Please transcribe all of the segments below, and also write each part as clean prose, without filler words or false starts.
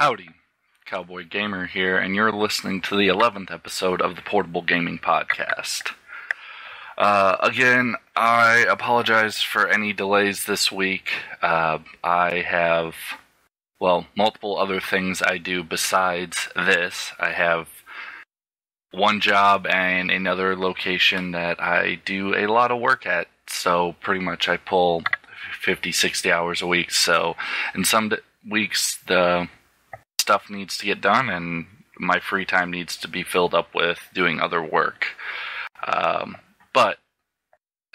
Howdy, Cowboy Gamer here, and you're listening to the 11th episode of the Portable Gaming Podcast. Again, I apologize for any delays this week. I have, multiple other things I do besides this. I have one job and another location that I do a lot of work at, so pretty much I pull 50, 60 hours a week. So in some weeks, the stuff needs to get done, and my free time needs to be filled up with doing other work. But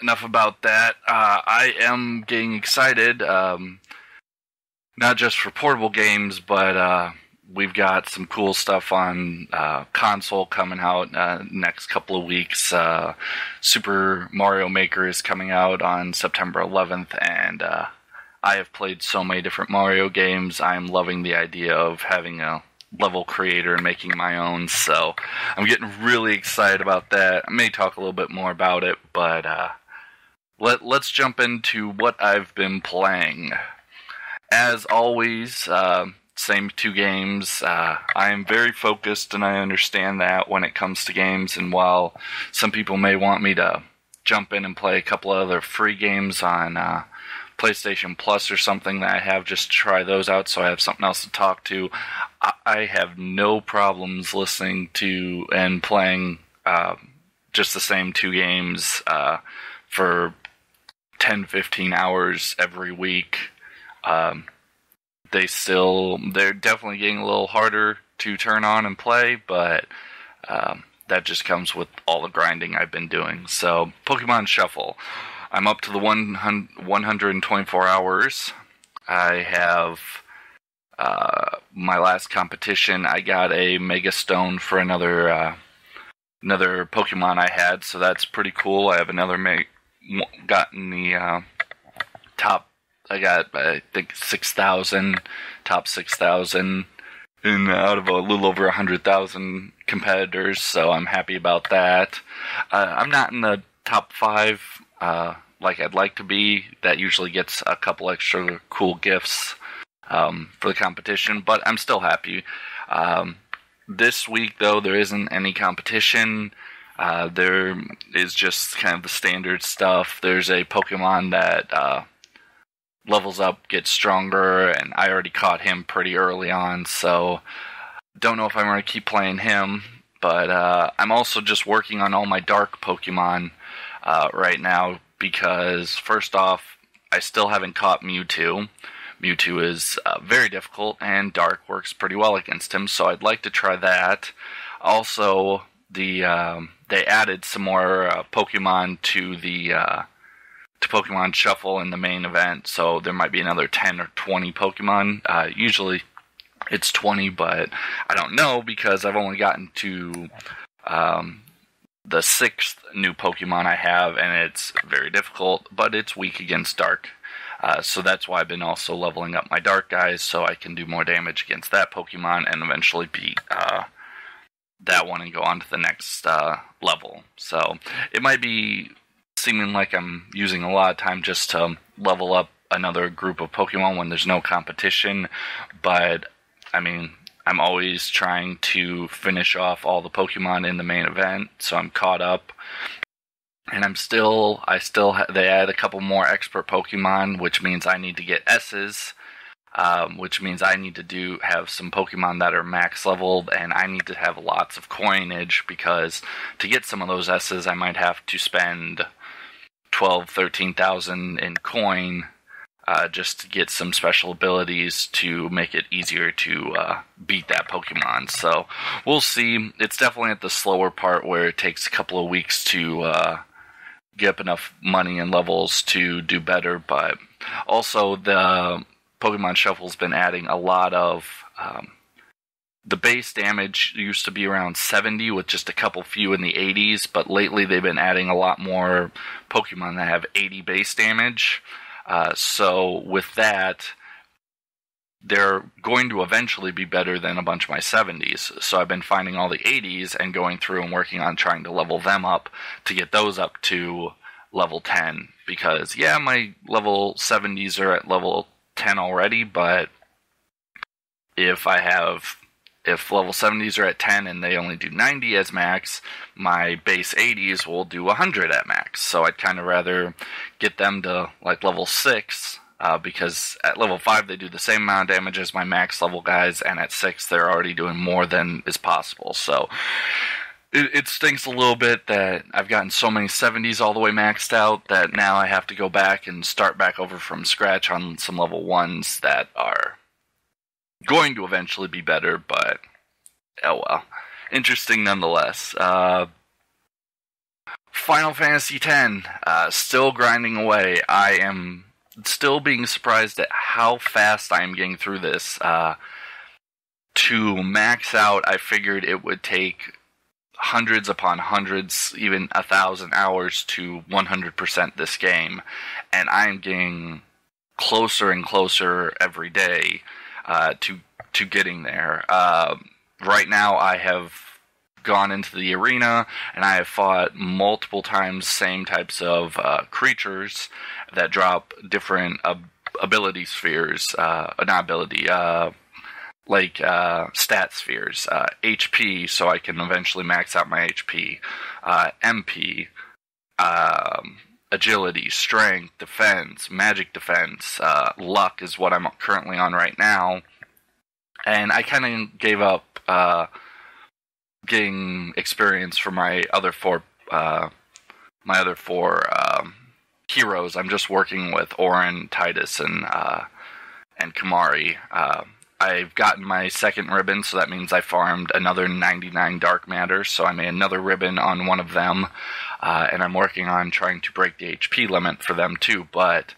enough about that. I am getting excited, not just for portable games, but we've got some cool stuff on console coming out next couple of weeks. Super Mario Maker is coming out on September 11th, and I have played so many different Mario games. I'm loving the idea of having a level creator and making my own, so I'm getting really excited about that. I may talk a little bit more about it, but let's jump into what I've been playing. As always, same two games. I am very focused, and I understand that when it comes to games, and while some people may want me to jump in and play a couple of other free games on PlayStation Plus or something that I have, just to try those out so I have something else to talk to, I have no problems listening to and playing just the same two games for 10-15 hours every week. They're definitely getting a little harder to turn on and play, but that just comes with all the grinding I've been doing. So, Pokemon Shuffle. I'm up to the 124 hours. I have my last competition. I got a Mega Stone for another Pokemon I had, so that's pretty cool. I have gotten the top. I got, I think, 6,000, top 6,000, out of a little over 100,000 competitors, so I'm happy about that. I'm not in the top 5 like I'd like to be. That usually gets a couple extra cool gifts for the competition, but I'm still happy. This week, though, there isn't any competition. There is just kind of the standard stuff. There's a Pokemon that levels up, gets stronger, and I already caught him pretty early on, so don't know if I'm going to keep playing him, but I'm also just working on all my dark Pokemon right now, because first off, I still haven't caught Mewtwo. Mewtwo is very difficult, and dark works pretty well against him, so I'd like to try that. Also, they added some more Pokemon to Pokemon Shuffle in the main event, so there might be another 10 or 20 Pokemon. Usually it's 20, but I don't know, because I've only gotten to the 6th new Pokemon I have, and it's very difficult, but it's weak against Dark. So that's why I've been also leveling up my Dark guys, so I can do more damage against that Pokemon and eventually beat that one and go on to the next level. So it might be seeming like I'm using a lot of time just to level up another group of Pokemon when there's no competition, but I mean, I'm always trying to finish off all the Pokemon in the main event, so I'm caught up. And they add a couple more expert Pokemon, which means I need to get S's, which means I need to have some Pokemon that are max leveled, and I need to have lots of coinage, because to get some of those S's, I might have to spend 13,000 in coin just to get some special abilities to make it easier to beat that Pokemon. So we'll see. It's definitely at the slower part where it takes a couple of weeks to get up enough money and levels to do better, but also the Pokemon Shuffle's been adding a lot of the base damage used to be around 70 with just a couple few in the 80s, but lately they've been adding a lot more Pokemon that have 80 base damage. So with that, they're going to eventually be better than a bunch of my 70s. So I've been finding all the 80s and going through and working on trying to level them up to get those up to level 10. Because, yeah, my level 70s are at level 10 already, but if level 70s are at 10 and they only do 90 as max, my base 80s will do 100 at max. So I'd kind of rather get them to like level 6, because at level 5 they do the same amount of damage as my max level guys, and at 6 they're already doing more than is possible. So it stinks a little bit that I've gotten so many 70s all the way maxed out that now I have to go back and start back over from scratch on some level 1s that are going to eventually be better, but oh well. Interesting nonetheless. Final Fantasy X, still grinding away. I am still being surprised at how fast I am getting through this. To max out, I figured it would take hundreds upon hundreds, even 1,000 hours to 100% this game, and I'm getting closer and closer every day to getting there. Right now, I have gone into the arena, and I have fought multiple times same types of creatures that drop different ability spheres, stat spheres, HP, so I can eventually max out my HP, MP, agility, strength, defense, magic defense, luck is what I'm currently on right now, and I kind of gave up getting experience for my other four heroes. I'm just working with Auron, Titus, and Kamari. I've gotten my second ribbon, so that means I farmed another 99 dark matter, so I made another ribbon on one of them, and I'm working on trying to break the HP limit for them too, but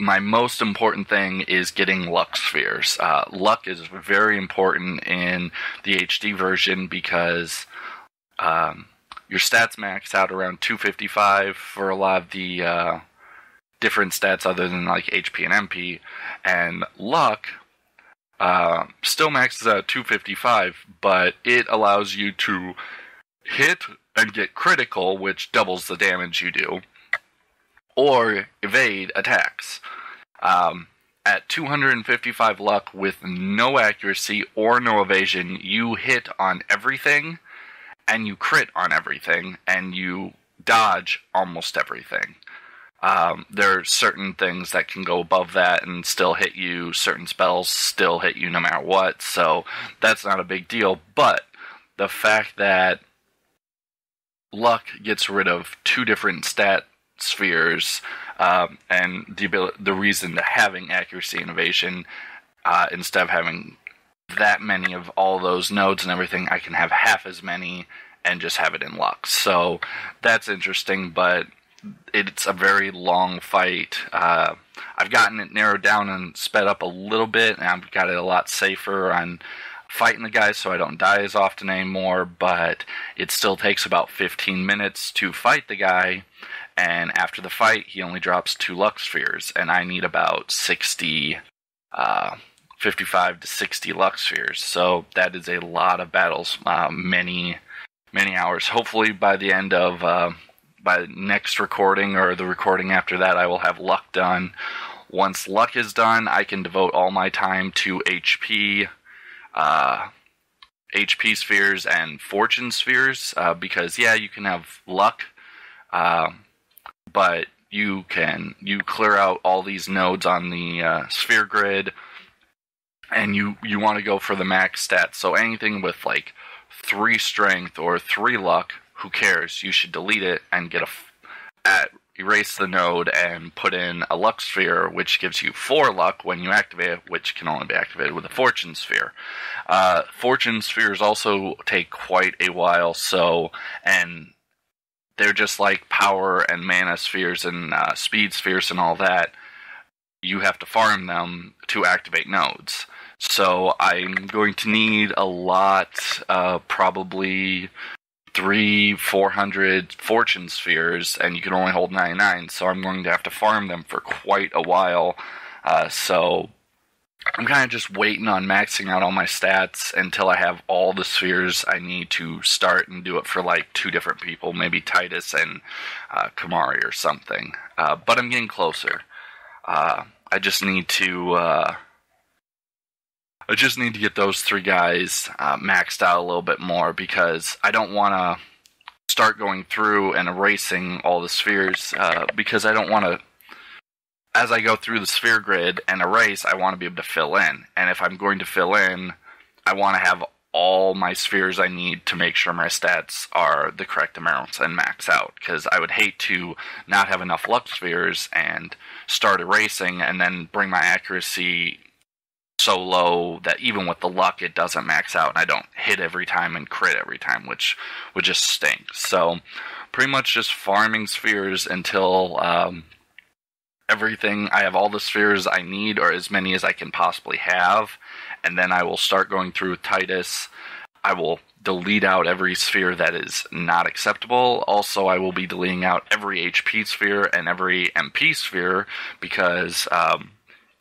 my most important thing is getting luck spheres. Luck is very important in the HD version because your stats max out around 255 for a lot of the different stats other than like HP and MP, and luck still maxes out at 255, but it allows you to hit and get critical, which doubles the damage you do, or evade attacks. At 255 luck with no accuracy or no evasion, you hit on everything, and you crit on everything, and you dodge almost everything. There are certain things that can go above that and still hit you, certain spells still hit you no matter what, so that's not a big deal, but the fact that luck gets rid of two different stat spheres, and the reason to having accuracy and evasion, instead of having that many of all those nodes and everything, I can have half as many and just have it in luck. So that's interesting, but it's a very long fight. I've gotten it narrowed down and sped up a little bit, and I've got it a lot safer on fighting the guys so I don't die as often anymore, but it still takes about 15 minutes to fight the guy, and after the fight, he only drops 2 luck spheres, and I need about 55 to 60 luck spheres, so that is a lot of battles, many hours. Hopefully by the end of, by next recording, or the recording after that, I will have luck done. Once luck is done, I can devote all my time to HP spheres and fortune spheres, because yeah, you can have luck, but you clear out all these nodes on the sphere grid, and you want to go for the max stats. So anything with like 3 strength or 3 luck, who cares? You should delete it and erase the node and put in a luck sphere, which gives you 4 luck when you activate it, which can only be activated with a fortune sphere. Fortune spheres also take quite a while, and they're just like power and mana spheres and speed spheres and all that. You have to farm them to activate nodes. So I'm going to need a lot, probably 300-400 fortune spheres, and you can only hold 99, so I'm going to have to farm them for quite a while. So I'm kind of just waiting on maxing out all my stats until I have all the spheres I need to start and do it for like 2 different people, maybe Titus and Kamari or something. But I'm getting closer. I just need to I just need to get those 3 guys maxed out a little bit more, because I don't want to start going through and erasing all the spheres, because I don't want to, as I go through the sphere grid and erase, I want to be able to fill in. And if I'm going to fill in, I want to have all my spheres I need to make sure my stats are the correct amounts and max out, because I would hate to not have enough luck spheres and start erasing and then bring my accuracy so low that even with the luck it doesn't max out and I don't hit every time and crit every time, which would just stink. So pretty much just farming spheres until everything, I have all the spheres I need, or as many as I can possibly have, and then I will start going through with Titus. I will delete out every sphere that is not acceptable. Also, I will be deleting out every HP sphere and every MP sphere, because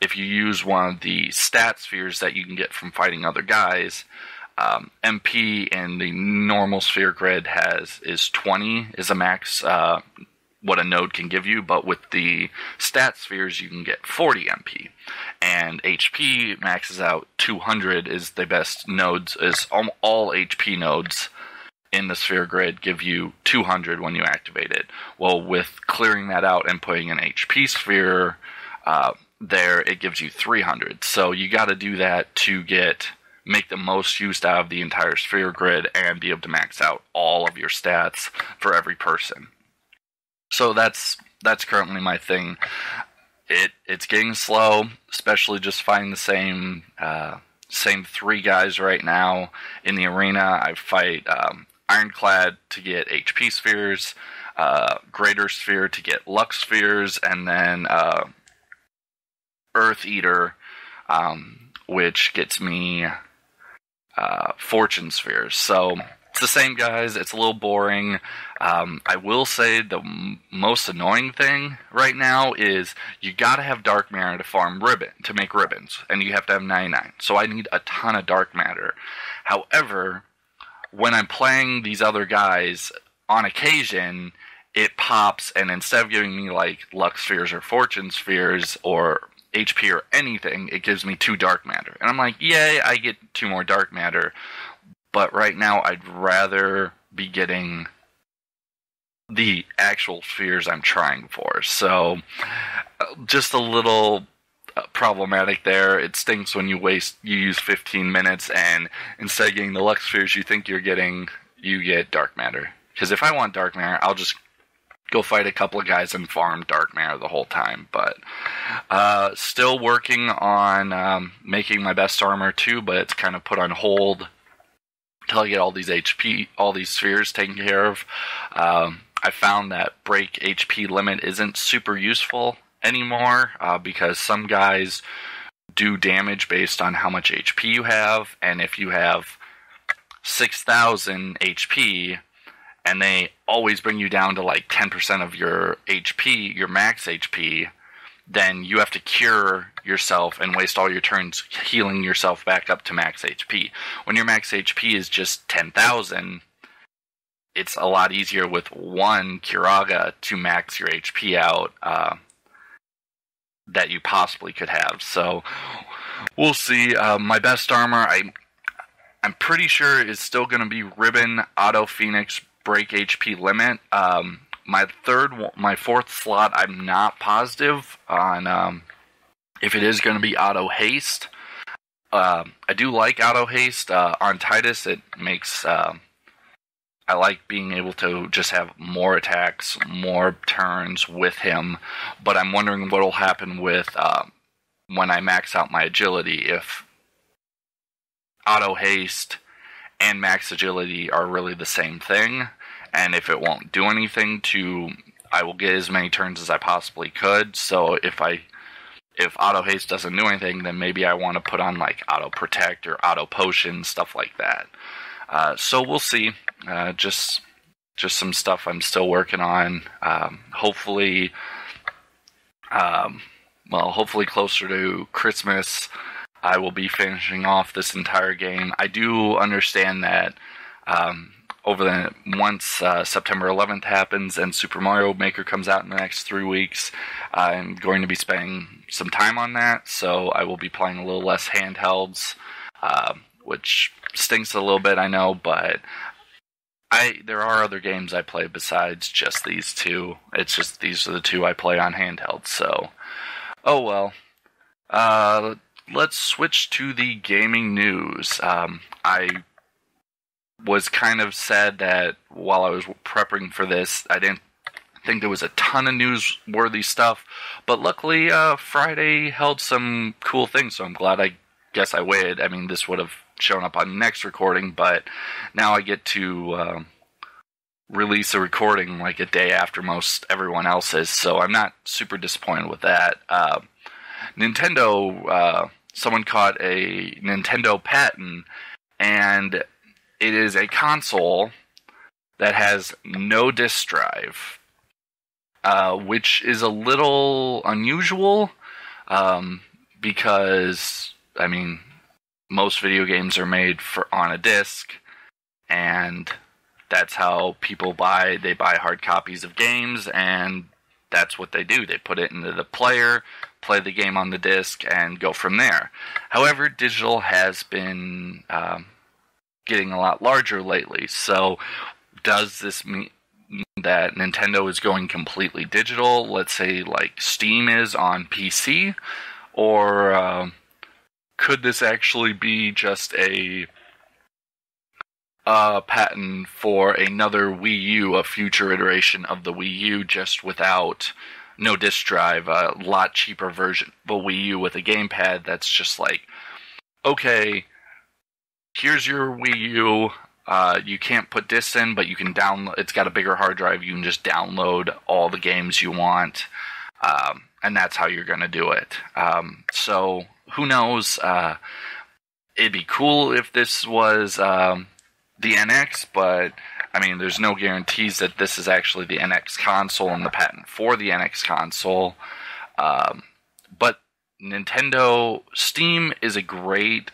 if you use one of the stat spheres that you can get from fighting other guys, MP in the normal sphere grid is 20 is a max what a node can give you, but with the stat spheres you can get 40 MP, and HP maxes out 200 is the best nodes, is all HP nodes in the sphere grid give you 200 when you activate it. Well, with clearing that out and putting an HP sphere there, it gives you 300. So you got to do that to make the most use out of the entire sphere grid and be able to max out all of your stats for every person. So that's currently my thing. It's getting slow, especially just finding the same 3 guys right now in the arena. I fight Ironclad to get HP spheres, Greater Sphere to get luck spheres, and then Earth Eater, which gets me fortune spheres. So it's the same guys. It's a little boring. I will say the most annoying thing right now is you gotta have dark matter to make ribbons, and you have to have 99. So I need a ton of dark matter. However, when I'm playing these other guys, on occasion, it pops, and instead of giving me like luck spheres or fortune spheres or HP or anything, it gives me 2 dark matter. And I'm like, yay, I get 2 more dark matter. But right now, I'd rather be getting the actual spheres I'm trying for. So, just a little problematic there. It stinks when you use 15 minutes, and instead of getting the luck spheres you think you get dark matter. Because if I want dark matter, I'll just go fight a couple of guys and farm dark matter the whole time. But still working on making my best armor too, but it's kind of put on hold until I get all these spheres taken care of. I found that break HP limit isn't super useful anymore, because some guys do damage based on how much HP you have, and if you have 6,000 HP, and they always bring you down to like 10% of your HP, your max HP, then you have to cure yourself and waste all your turns healing yourself back up to max HP. When your max HP is just 10,000, it's a lot easier with 1 Kiraga to max your HP out that you possibly could have. So we'll see. My best armor, I'm pretty sure is still going to be Ribbon, Auto Phoenix, Break HP Limit. My 4th slot, I'm not positive on if it is going to be Auto Haste. I do like Auto Haste on Titus. It makes I like being able to just have more attacks, more turns with him. But I'm wondering what will happen with when I max out my agility, if Auto Haste and max agility are really the same thing, and if it won't do anything I will get as many turns as I possibly could. So if Auto Haste doesn't do anything, then maybe I want to put on like Auto Protect or Auto Potion, stuff like that. So we'll see. Just some stuff I'm still working on. Hopefully closer to Christmas, I will be finishing off this entire game. I do understand that once September 11th happens and Super Mario Maker comes out in the next 3 weeks, I'm going to be spending some time on that, so I will be playing a little less handhelds, which stinks a little bit, I know, but there are other games I play besides just these two. It's just these are the two I play on handheld, so oh well. Let's switch to the gaming news. I was kind of sad that while I was prepping for this, I didn't think there was a ton of newsworthy stuff, but luckily Friday held some cool things, so I'm glad I waited. I mean, this would have shown up on next recording, but now I get to release a recording like a day after most everyone else's, so I'm not super disappointed with that. Nintendo, someone caught a Nintendo patent, and it is a console that has no disk drive, which is a little unusual, because, I mean, most video games are made on a disc, and that's how people buy hard copies of games, and that's what they do. They put it into the player, play the game on the disc, and go from there. However, digital has been getting a lot larger lately, so does this mean that Nintendo is going completely digital, let's say like Steam is on PC, or could this actually be just a patent for another Wii U, a future iteration of the Wii U, just without no disk drive, a lot cheaper version of a Wii U with a gamepad that's just like, okay, here's your Wii U, you can't put discs in, but you can download, it's got a bigger hard drive, you can just download all the games you want, and that's how you're going to do it. So, who knows, it'd be cool if this was the NX, but I mean, there's no guarantees that this is actually the NX console and the patent for the NX console. But Nintendo Steam is a great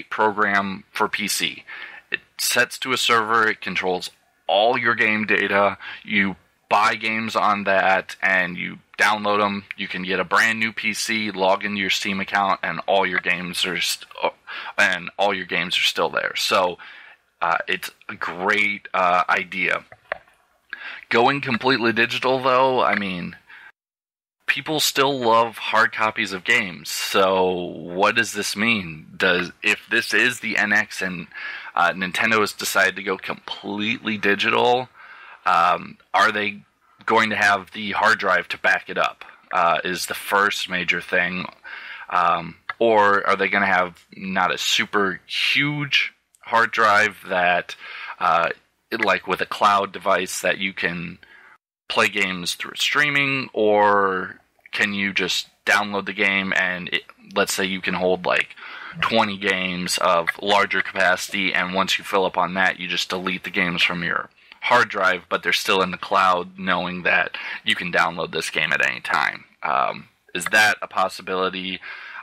program for PC. It sets to a server, it controls all your game data, you buy games on that, and you download them. You can get a brand new PC, log into your Steam account, and all your games are still there. So it's a great idea. Going completely digital, though, I mean, people still love hard copies of games. So what does this mean? If this is the NX and Nintendo has decided to go completely digital, are they going to have the hard drive to back it up? Is the first major thing. Or are they going to have not a super huge hard drive that, like with a cloud device that you can play games through streaming, or can you just download the game and let's say you can hold like 20 games of larger capacity, and once you fill up on that, you just delete the games from your hard drive, but they're still in the cloud knowing that you can download this game at any time. Is that a possibility?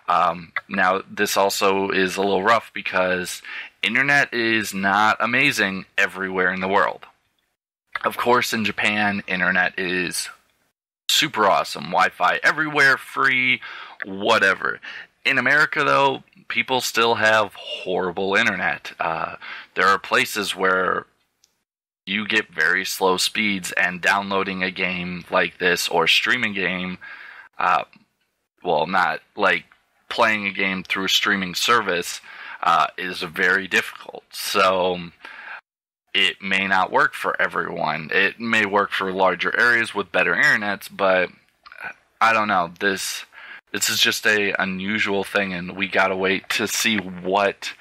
Now, this also is a little rough because internet is not amazing everywhere in the world. Of course, in Japan, internet is super awesome. Wi-Fi everywhere, free, whatever. In America, though, people still have horrible internet. There are places where you get very slow speeds, and downloading a game like this or streaming a game, not like playing a game through a streaming service, is very difficult. So it may not work for everyone. It may work for larger areas with better internets, but I don't know. This is just a unusual thing, and we gotta wait to see what,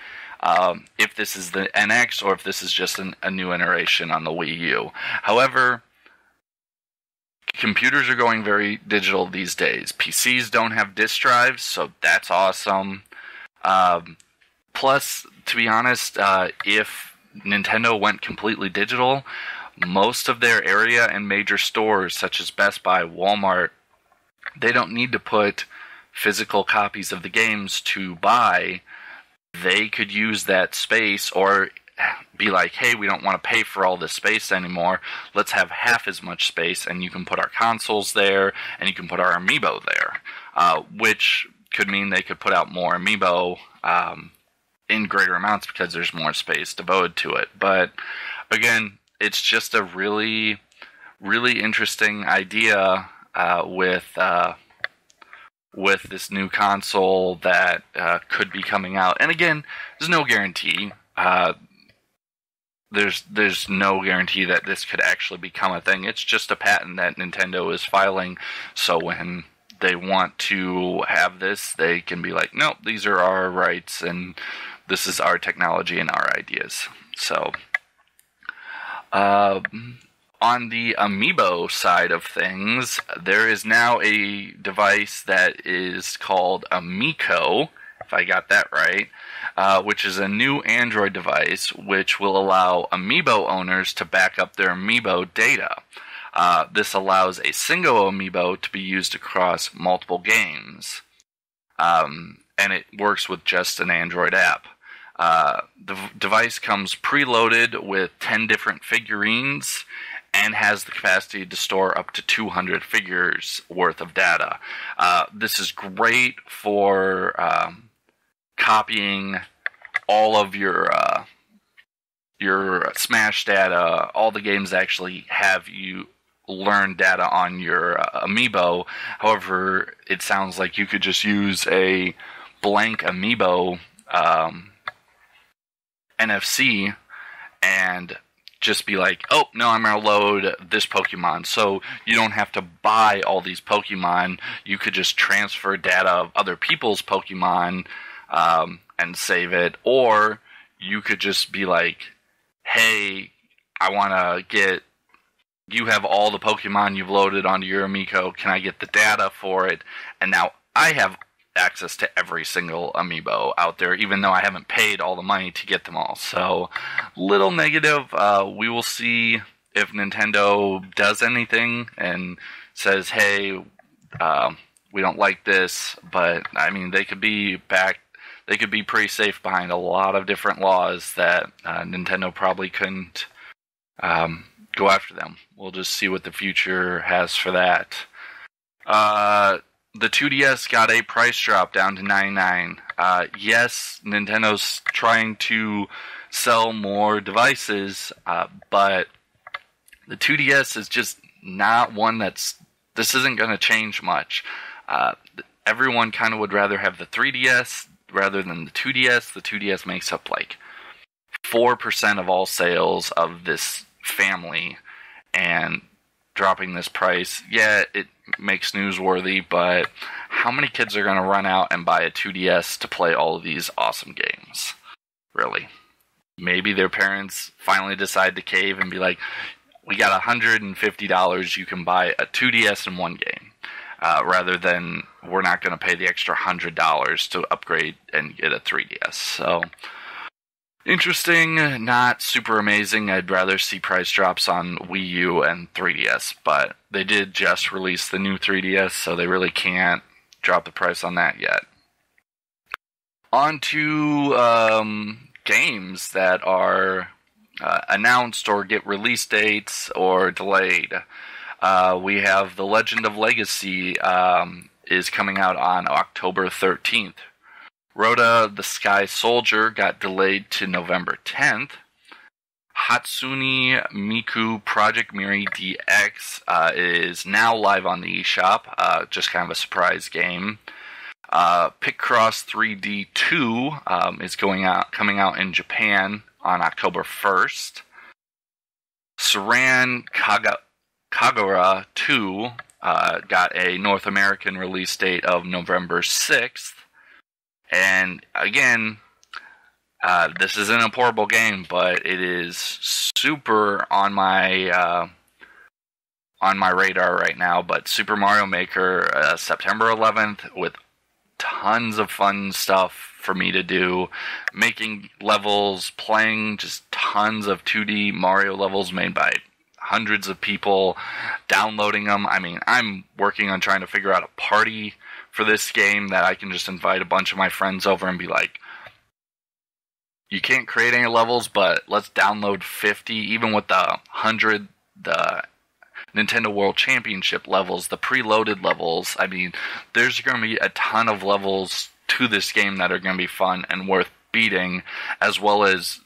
if this is the NX or if this is just a new iteration on the Wii U. However, computers are going very digital these days. PCs don't have disk drives, so that's awesome. Plus, to be honest, if Nintendo went completely digital, most of their area and major stores, such as Best Buy, Walmart, they don't need to put physical copies of the games to buy. They could use that space, or be like, hey, we don't want to pay for all this space anymore. Let's have half as much space, and you can put our consoles there, and you can put our Amiibo there, which could mean they could put out more Amiibo in greater amounts because there's more space devoted to it. But again, it's just a really, really interesting idea with this new console that could be coming out. And again, there's no guarantee. There's no guarantee that this could actually become a thing. It's just a patent that Nintendo is filing, so when they want to have this, they can be like, nope, these are our rights, and this is our technology and our ideas. So, on the Amiibo side of things, there is now a device that is called Amiibo, if I got that right, which is a new Android device which will allow Amiibo owners to back up their Amiibo data. This allows a single Amiibo to be used across multiple games, and it works with just an Android app. The device comes preloaded with 10 different figurines and has the capacity to store up to 200 figures worth of data. This is great for copying all of your Smash data. All the games actually have you learn data on your Amiibo. However, it sounds like you could just use a blank Amiibo NFC and just be like, oh, no, I'm going to load this Pokemon. So you don't have to buy all these Pokemon. You could just transfer data of other people's Pokemon and save it. Or you could just be like, hey, I want to get, you have all the Pokemon you've loaded onto your Amiibo. Can I get the data for it? And now I have access to every single Amiibo out there, even though I haven't paid all the money to get them all. So, little negative. We will see if Nintendo does anything and says, hey, we don't like this. But, I mean, they could be pretty safe behind a lot of different laws that Nintendo probably couldn't go after them. We'll just see what the future has for that. The 2DS got a price drop down to $99. Yes, Nintendo's trying to sell more devices, but the 2DS is just not one this isn't going to change much. Everyone kind of would rather have the 3DS rather than the 2DS. The 2DS makes up like 4% of all sales of this family, and dropping this price, yeah, it makes newsworthy, but how many kids are going to run out and buy a 2DS to play all of these awesome games? Really? Maybe their parents finally decide to cave and be like, we got $150, you can buy a 2DS and one game, rather than we're not going to pay the extra $100 to upgrade and get a 3DS. So, interesting, not super amazing. I'd rather see price drops on Wii U and 3DS, but they did just release the new 3DS, so they really can't drop the price on that yet. On to games that are announced or get release dates or delayed. We have The Legend of Legacy is coming out on October 13th. Rhoda the Sky Soldier got delayed to November 10th. Hatsune Miku Project Miri DX is now live on the eShop, just kind of a surprise game. Picross 3D 2 is coming out in Japan on October 1st. Saran Kagura 2 got a North American release date of November 6th. And again, this isn't a portable game, but it is super on my radar right now. But Super Mario Maker, September 11th, with tons of fun stuff for me to do, making levels, playing just tons of 2D Mario levels made by hundreds of people, downloading them. I mean, I'm working on trying to figure out a party for this game that I can just invite a bunch of my friends over and be like, you can't create any levels, but let's download 50, even with the 100, the Nintendo World Championship levels, the preloaded levels. I mean, there's going to be a ton of levels to this game that are going to be fun and worth beating, as well as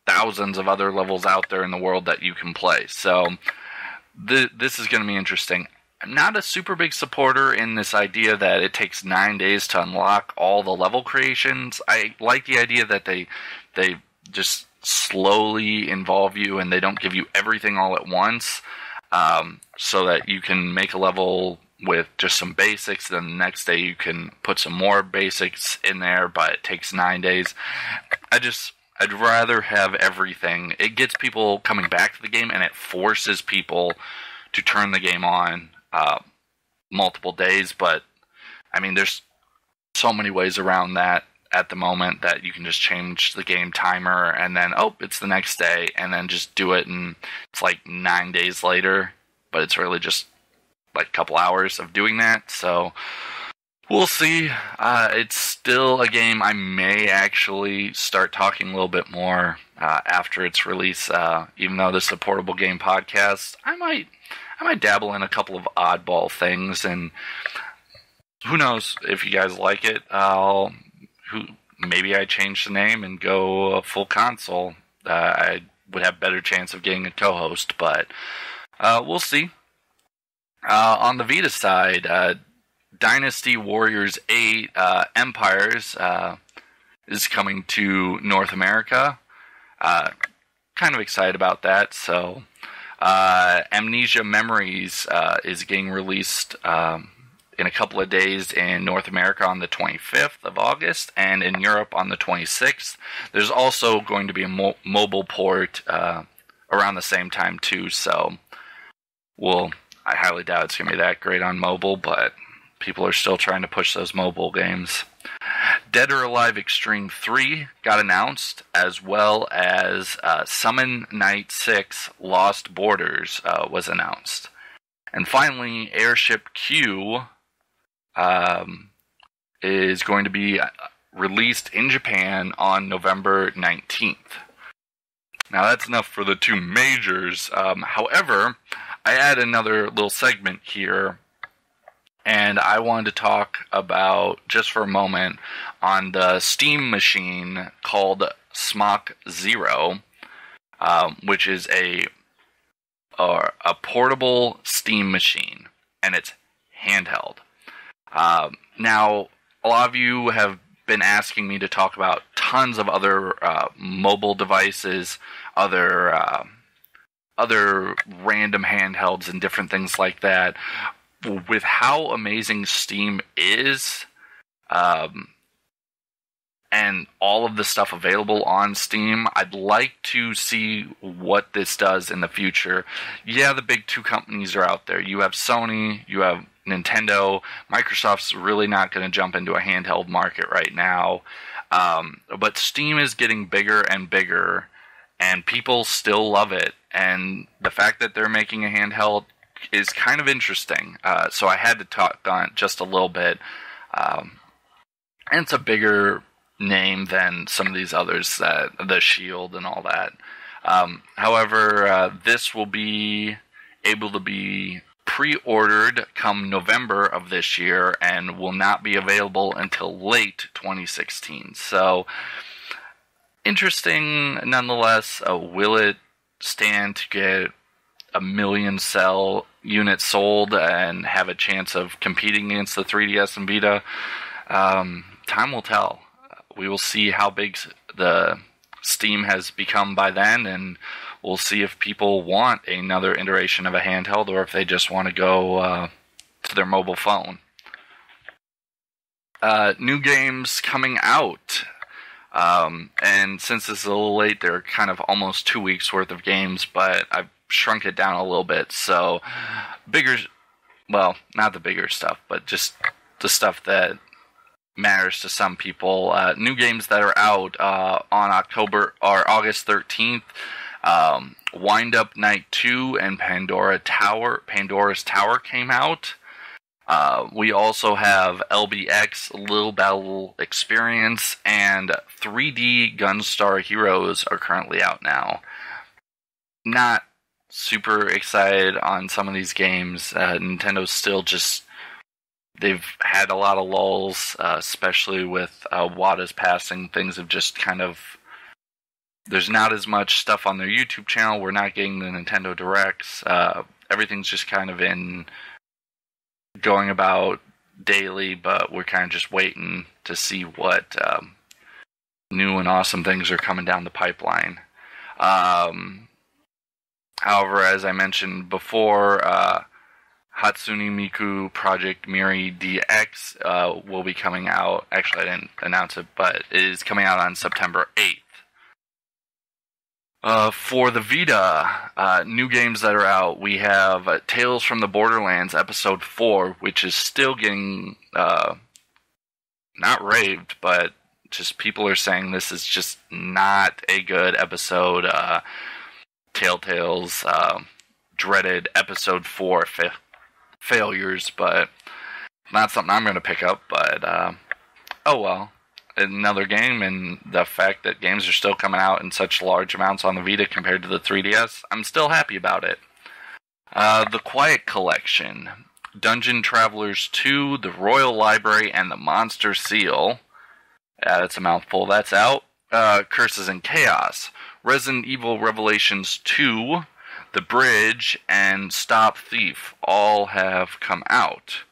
thousands of other levels out there in the world that you can play. So this is going to be interesting. I'm not a super big supporter in this idea that it takes 9 days to unlock all the level creations. I like the idea that they just slowly involve you and they don't give you everything all at once, so that you can make a level with just some basics, then the next day you can put some more basics in there, but it takes 9 days. I'd rather have everything. It gets people coming back to the game, and it forces people to turn the game on multiple days. But, I mean, there's so many ways around that at the moment that you can just change the game timer, and then, it's the next day, and then just do it, and it's like 9 days later, but it's really just like a couple hours of doing that. So we'll see. It's still a game I may actually start talking a little bit more after its release. Even though this is a portable game podcast, I might dabble in a couple of oddball things, and who knows if you guys like it. Maybe I change the name and go full console. I would have better chance of getting a co-host, but we'll see. On the Vita side, Dynasty Warriors 8 Empires is coming to North America. Kind of excited about that. So, Amnesia Memories is getting released in a couple of days in North America on the 25th of August, and in Europe on the 26th. There's also going to be a mobile port around the same time too, so I highly doubt it's going to be that great on mobile, but people are still trying to push those mobile games. Dead or Alive Extreme 3 got announced, as well as Summon Night 6 Lost Borders was announced. And finally, Airship Q is going to be released in Japan on November 19th. Now that's enough for the two majors. However, I add another little segment here, and I wanted to talk about, just for a moment, on the Steam machine called Smock Zero, which is a portable Steam machine, and it's handheld. Now, a lot of you have been asking me to talk about tons of other mobile devices, other random handhelds and different things like that. With how amazing Steam is, and all of the stuff available on Steam, I'd like to see what this does in the future. Yeah, the big two companies are out there. You have Sony, you have Nintendo. Microsoft's really not going to jump into a handheld market right now. But Steam is getting bigger and bigger, and people still love it. And the fact that they're making a handheld is kind of interesting. So I had to talk on it just a little bit. And it's a bigger name than some of these others, the Shield and all that. However, this will be able to be pre-ordered come November of this year and will not be available until late 2016. So, interesting nonetheless. Will it stand to get 1 million cell units sold and have a chance of competing against the 3DS and Vita? Time will tell. We will see how big the Steam has become by then, and we'll see if people want another iteration of a handheld or if they just want to go to their mobile phone. New games coming out. And since it's a little late, they're kind of almost 2 weeks worth of games, but I've shrunk it down a little bit. So, not the bigger stuff, but just the stuff that matters to some people. New games that are out on August 13th. Wind Up Night 2 and Pandora's Tower came out. We also have LBX, Little Battle Experience, and 3D Gunstar Heroes are currently out now. Not super excited on some of these games. Nintendo's still just... They've had a lot of lulls, especially with Wata's passing. Things have just kind of... There's not as much stuff on their YouTube channel. We're not getting the Nintendo Directs. Everything's just kind of going about daily, but we're kind of just waiting to see what new and awesome things are coming down the pipeline. However, as I mentioned before, Hatsune Miku Project Miri DX will be coming out. Actually, I didn't announce it, but it is coming out on September 8th. For the Vita, new games that are out, we have Tales from the Borderlands Episode 4, which is still getting, not raved, but just people are saying this is just not a good episode. Telltale's dreaded Episode 4 failures, but not something I'm going to pick up, but oh well. Another game, and the fact that games are still coming out in such large amounts on the Vita compared to the 3DS, I'm still happy about it. The Quiet Collection, Dungeon Travelers 2, The Royal Library, and The Monster Seal. That's a mouthful. That's out. Curses and Chaos, Resident Evil Revelations 2, The Bridge, and Stop Thief all have come out.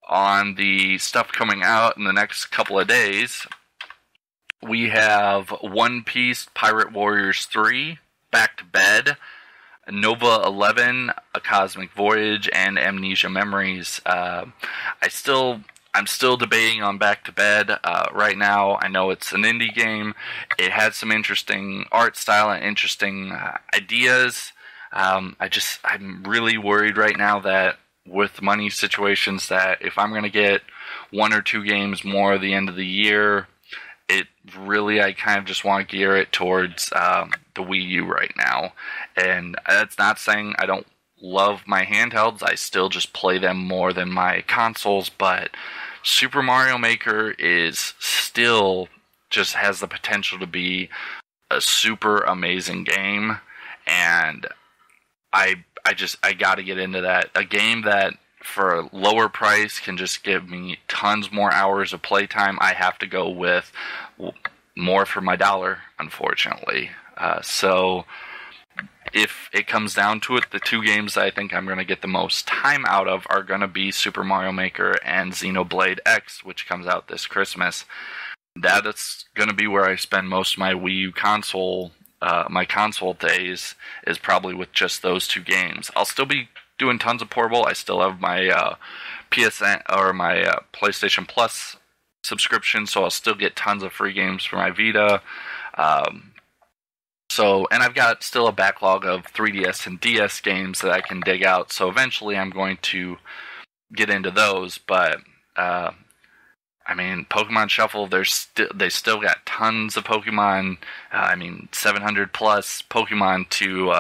On the stuff coming out in the next couple of days, we have One Piece Pirate Warriors 3, Back to Bed, Nova 11, A Cosmic Voyage, and Amnesia Memories. I'm still debating on Back to Bed right now. I know it's an indie game. It had some interesting art style and interesting ideas. I'm really worried right now that with money situations, that if I'm going to get one or two games more at the end of the year, I kind of just want to gear it towards the Wii U right now. And that's not saying I don't love my handhelds. I still just play them more than my consoles, but Super Mario Maker is still just has the potential to be a super amazing game, and I got to get into that. A game that for a lower price can just give me tons more hours of playtime. I have to go with more for my dollar, unfortunately. So if it comes down to it, the two games I think I'm going to get the most time out of are going to be Super Mario Maker and Xenoblade X, which comes out this Christmas. That's going to be where I spend most of my Wii U console my console days is probably with just those two games. I'll still be doing tons of portable. I still have my PSN or my PlayStation Plus subscription, so I'll still get tons of free games for my Vita. And I've got still a backlog of 3DS and DS games that I can dig out. So eventually, I'm going to get into those. But Pokemon Shuffle, they still got tons of Pokemon. 700 plus Pokemon to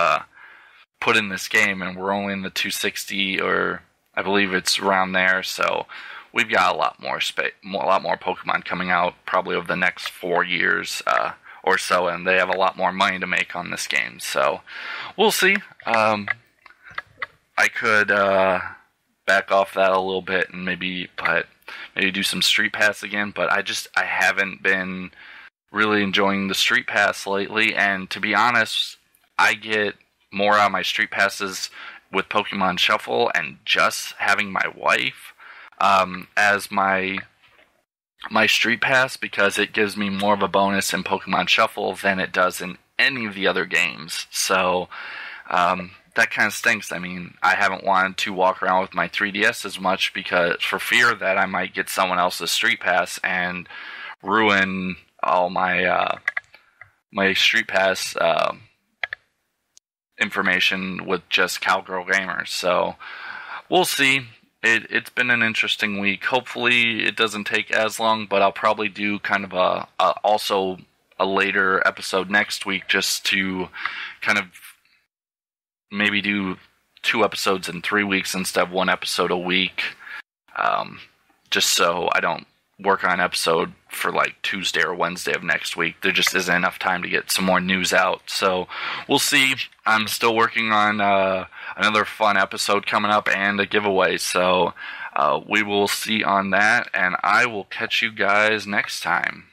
put in this game, and we're only in the 260, or I believe it's around there. So we've got a lot more Pokemon coming out probably over the next 4 years or so, and they have a lot more money to make on this game. So we'll see. I could back off that a little bit and maybe do some Street Pass again, but I haven't been really enjoying the Street Pass lately, and to be honest, I get more out of my Street Passes with Pokemon Shuffle and just having my wife as my Street Pass, because it gives me more of a bonus in Pokemon Shuffle than it does in any of the other games. So that kind of stinks. I haven't wanted to walk around with my 3DS as much because for fear that I might get someone else's Street Pass and ruin all my my Street Pass information with just Cowgirl Gamers. So we'll see. It's been an interesting week. Hopefully it doesn't take as long, but I'll probably do kind of also a later episode next week, just to kind of maybe do 2 episodes in 3 weeks instead of 1 episode a week. just so I don't work on an episode for like Tuesday or Wednesday of next week. There just isn't enough time to get some more news out. So we'll see. I'm still working on another fun episode coming up and a giveaway. So we will see on that, and I will catch you guys next time.